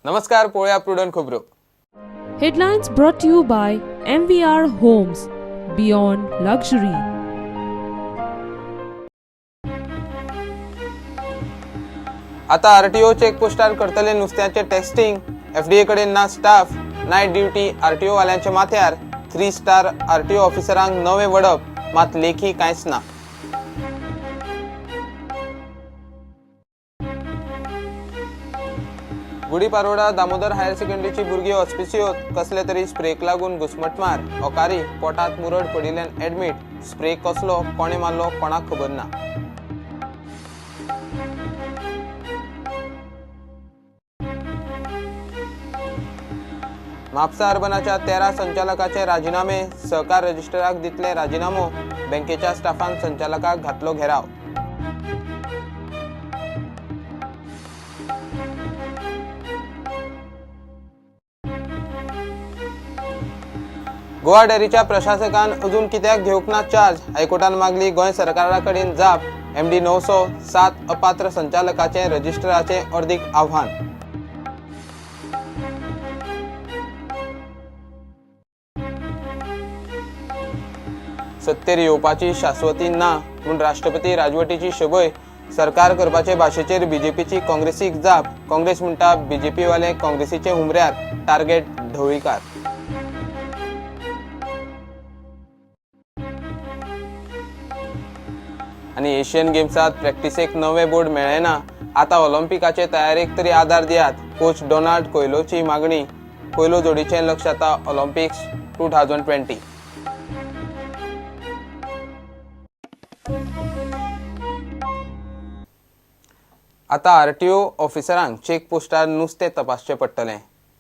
नमस्कार, पोळ्या प्रुडंट खबरो. Headlines brought to you by MVR Homes, Beyond Luxury. आता आरटीओ चेकपोस्टार करतले नुस्त्याचे टेस्टिंग. एफडीए कडेन ना स्टाफ. नाईट ड्युटी आरटीओ वाल्यांच्या माथ्यार. 3 स्टार आरटीओ ऑफिसरांक नवे वडप, मात लेखी कांयच ना. गुडीपारोडा दामोदर हायर सेकंडरीची भुरगीं ऑस्पिसियोत कसले तरी स्प्रेक लागून घुसमटमार. ओकारी पोटात मुरड पडिल्ल्यान एडमिट. स्प्रे कसलो, कोणे मारलो, कोणाक खबर ना. म्हापसा अर्बनाच्या 13 संचालकाचे राजीनामे. सहकार रजिस्ट्राराक दितले राजीनामो. बँकेच्या स्टाफान संचालकाक घातलो घेराव. गोवा डेअरीच्या प्रशासकान अजून कित्याक घेवंक ना चार्ज. हायकोर्टान मागली गोंय सरकारा कडेन जाप. MD 907 अपात्र संचालकाचे रजिस्ट्राराचे अर्दीक आव्हान. सत्तेर येवपाची शाश्वती ना म्हूण राष्ट्रपती राजवटीची शबय. सरकार करपाचे भाशेचेर बीजेपीची काँग्रेसीक जाप. काँग्रेस म्हणटा बीजेपी वाले काँग्रेसीचे हुमऱ्यार. टार्गेट ढवळीकार. आणि एशियन गेम्सात प्रॅक्टिसेक नवे बोर्ड मेळ्ळेना. आता ऑलिंपिकाचे तयारेक तरी आदार दियात. कोच डोनाल्ड कोयलोची मागणी. कोयलो जोडीचे लक्ष आता ऑलिंपिक्स 2020. आता आरटीओ ऑफिसरांक चेक पोस्टार नुस्तें तपासचें पडटलें.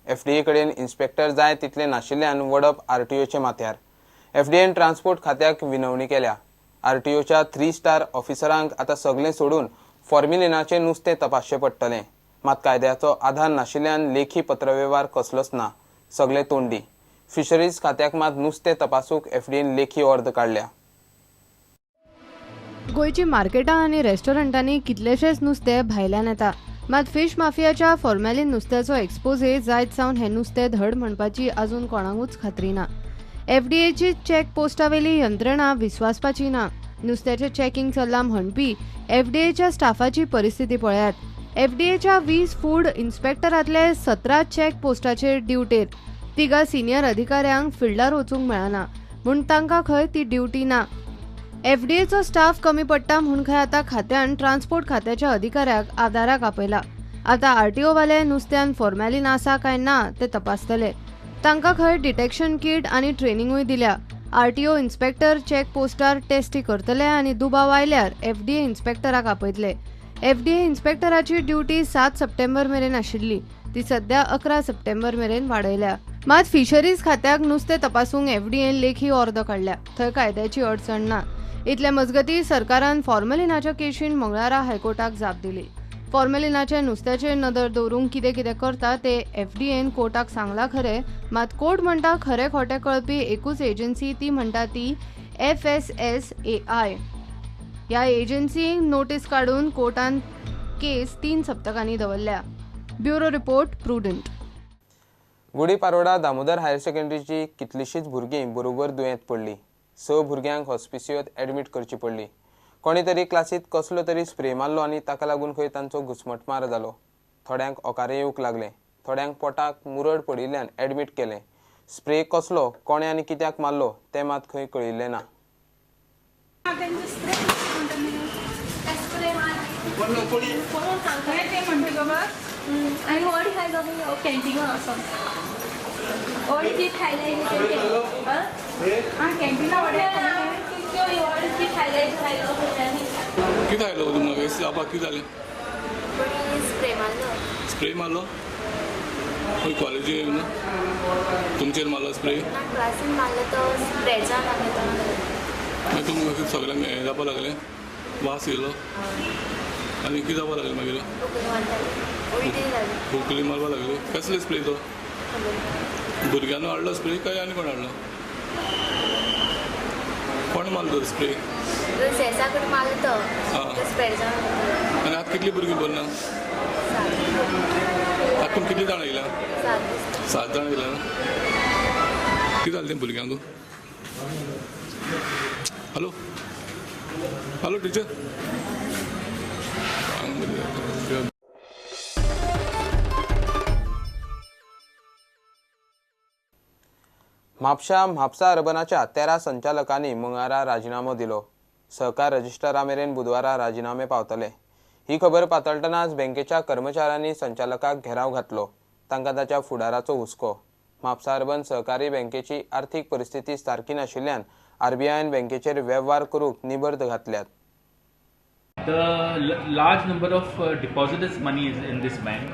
एफडीए कडेन इन्स्पेक्टर जाय तितले नाशिल्ल्यान वडप आरटीओचे माथ्यार. एफडीएन ट्रान्सपोर्ट खात्याक विनवणी केल्या. आरटीओच्या 3 स्टार ऑफिसरांक आता सगळें सोडून फॉर्म्युलिनाचे नुस्तें तपासचें पडटलें. मात कायद्याचो आधार नाशिल्ल्यान लेखी पत्रव्यवहार कसलोच ना. सगळे तोंडी. फिशरीज खात्याक मात नुस्तें तपासूंक एफडीएन लेखी ऑर्डर काडल्या. गोंयची मार्केटां आनी रेस्टॉरंटांनी कितलेशेच नुस्तें भायल्यान येता. मात फीश माफियाच्या फॉर्मेलिन नुस्त्याचो एक्सपोजे जायत सावन हें नुस्तें धड म्हणपाची आजून कोणाकूच खात्री ना. एफडीएची चॅक पोस्टावेली यंत्रणा विस्वासपाची ना. नुस्त्याचे चॅकिंग चल्लां म्हणपी एफडीएच्या स्टाफाची परिस्थिती पळयात. एफडीएच्या 20 फूड इन्स्पेक्टरांतले 17 चॅक पोस्टाचेर ड्युटेर. 3 सिनियर अधिकाऱ्यांक फिल्डार वचूंक मेळना म्हूण तांकां खंय ती ड्युटी ना. एफडीएचो स्टाफ कमी पडटा म्हूण खंय आतां खात्यान ट्रान्सपोर्ट खात्याच्या अधिकाऱ्याक आदाराक आपयला. आतां आरटीओ वाले नुस्त्यान फॉर्मेलिन आसा काय ना ते तपासतले. तांकां खंय डिटेक्शन किट आनी ट्रेनिंगूय दिल्या. आरटीओ इन्स्पेक्टर चॅक पोस्टार टेस्टी करतले आनी दुबाव आयल्यार एफडीए इन्स्पेक्टराक आपयतले. एफडीए इन्स्पेक्टराची ड्युटी 7 सप्टेंबर मेरेन आशिल्ली. ती सध्या 11 सप्टेंबर मेरेन वाडयल्या. मात फिशरीज खात्याक नुस्तें तपासूंक एफडीएन लेखी ऑर्डर काडल्या. थंय कायद्याची अडचण ना. इतले मजगती सरकारान फॉर्मेलिनाच्या केशीन मंगळारा हायकोर्टाक जाप दिली. फॉर्मेलिनाचे नुस्त्याचेर नदर दवरूंक कितें कितें करता ते एफडीएन कोर्टाक सांगला खरें. मात कोर्ट म्हणटा खरें खोटें कळपी एकूच एजन्सी ती म्हणटा ती FSSAI. ह्या एजन्सीक नोटीस काडून कोर्टान केस 3 सप्तकांनी दवरल्या. Bureau report Prudent. Gudiparoda Damodar higher सेकंडरीची कितलीशीच भुरगीं बरोबर दुयेंत पडली. 6 भुरग्यांक हॉस्पिसियोत एडमिट करची पडली. कोणी तरी क्लासीत कसलो तरी स्प्रे मारलो आनी ताका लागून खंय तांचो घुसमटमार जालो. थोड्यांक ओकारे येवंक लागले. थोड्यांक पोटाक मुरड पडिल्ल्यान एडमिट केले. स्प्रे कसलो, कोणे आनी कित्याक मारलो तें मात खंय कळिल्लें ना. किती आयलो तुम्हाला आपा किती झाले? स्प्रे मारलो खंय कॉलेजी येऊन तुमचेर मारलो स्प्रे? मागीर तुमकां सगळ्यांक हें जावपा लागलें, वास येयलो आनी कितें जावपा लागलें मागीर? खोकली मारपा लागली. कसले स्प्रे तो? भुरग्यांनी हाडलो स्प्रे काय आनी कोण हाडलो? कोण मारलो स्प्रे? आनी आतां कितली भुरगीं बरी ना? पूण कितले जाण येयला 7 जाण येयला ना कितें जालें तें भुरग्यांक हॅलो हॅलो टिचर म्हापसा अर्बनाच्या 13 संचालकांनी मंगळारा राजीनामो दिलो. सहकार रजिस्ट्रारा मेरेन बुधवारा राजीनामे पावतले. ही खबर पातळटनाच बँकेच्या कर्मचाऱ्यांनी संचालकाक घेराव घातलो. तांकां ताच्या फुडाराचो हुस्को. म्हापसा अर्बन सहकारी बँकेची आर्थीक परिस्थिती सारकी नाशिल्ल्यान आरबीआयन बँकेचेर वेव्हार करूंक निबर्द घातल्यात. The large number of depositors' money is in this bank,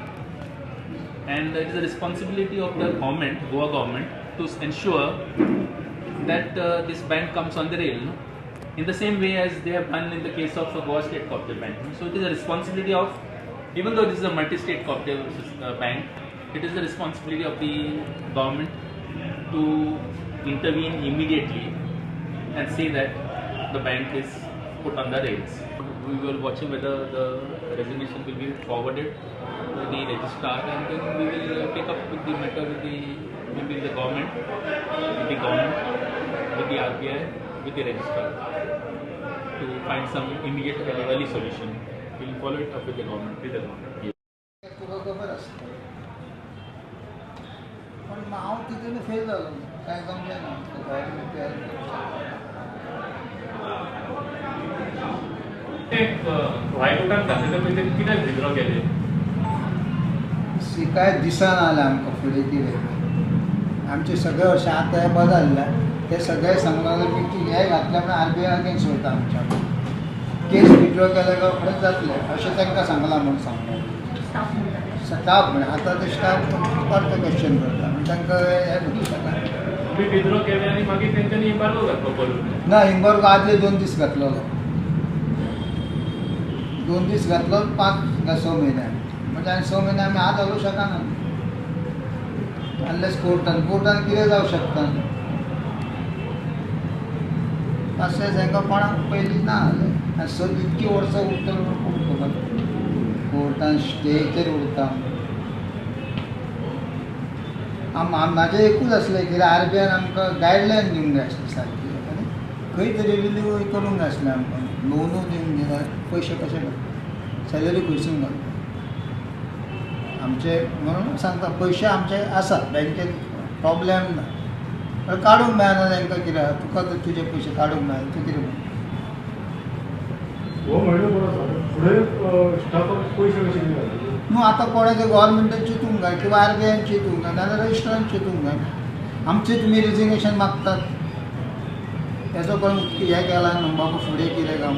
and it is the responsibility of the government, Goa government, to ensure that this bank comes on the rail, no? In the same way as they have done in the case of Goa State Cooperative Bank. So it is a responsibility of, even though this is a multi-state cooperative bank, it is the responsibility of the government to intervene immediately and see that the bank is put on the rails. We were watching whether the resignation will be forwarded to the registrar, and then we will take up with the matter with the government, with the RBI, with the registrar to find some immediate early solution. We will follow it up with the government. तुका खबर आसता पण हांव तितून fail जालो कांय जमलें ना government हायकोर्टान घातलेले पळय ते कित्याक विथड्रॉ केले? शिकायत दिसना जालें आमकां फुडें कितें आमचे सगळे अशें आतां हें बदललें ते सगळे सांगलें मिटींग हें घातलें म्हणून आरबीआय अगेन्स्ट वयता आमच्या केस विथड्रॉ केले काय फुडें जातलें अशें तांकां सांगलां म्हणून सांगलें स्टाफ म्हण आतां ते स्टाफ परतो क्वेश्चन करता म्हणजे तांकां हें करूंक शकना तुम्ही विथड्रॉ केले आनी मागीर तेंच्यांनी इम्बार्गो घातलो करून ना इम्बार्गो आदले 2 दीस घातलेलो 2 दीस घातलो 5 काय 6 म्हयन्यान म्हणजे आनी 6 म्हयने आमी हात घालूंक शकना अनलेस कोर्टान कितें जावं शकता तशेंच हांकां कोणाक पयलीं ना जालें आनी सो इतकी वर्सां उरता कोर्टान स्टेचेर उरता म्हाजें एकूच आसलें कित्याक आरबीआयन आमकां गायडलायन दिवंक जाय आसली सारकी आनी खंय तरी रिलीव करूंक जाय आसलें आमकां लोनू दिवंक जाय पयशे कशे सॅलरी खंयसून घालता आमचे म्हणून सांगता पयशे आमचे आसा बँकेन प्रॉब्लेम ना पण काडूंक मेळना तांकां कित्याक तुका तुजे पयशे काडूंक मेळना तूं कितें हो म्हणलं बरं झालं पुढे स्टाफाक पैसे कसे दिले न्हू आतां कोणाचे गव्हर्मेंटान चिंतूंक जाय किंवा आरबीआयन चिंतूंक जाय नाजाल्यार रजिस्ट्रारान चिंतूंक जाय आमचे तुमी रेजिग्नेशन मागतात हेजो कोण हें केला न्हू बाबा फुडें कितें काम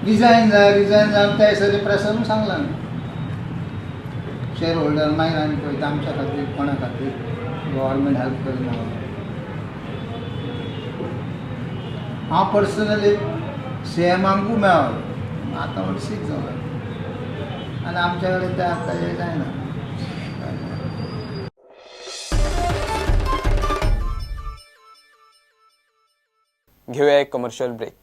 रिजायन जावन त्या दिसा प्रेसानूय सांगलां शेअर होल्डर मागीर आमी पळयता आमच्या खातीर कोणा खातीर गव्हर्मेंट हेल्प करना हांव पर्सनली सीएमांकूय मेळ्ळो आतां वर्सीक जालो आनी आमच्या कडेन तें आतां हें जायना घेऊया एक कमर्शियल ब्रेक.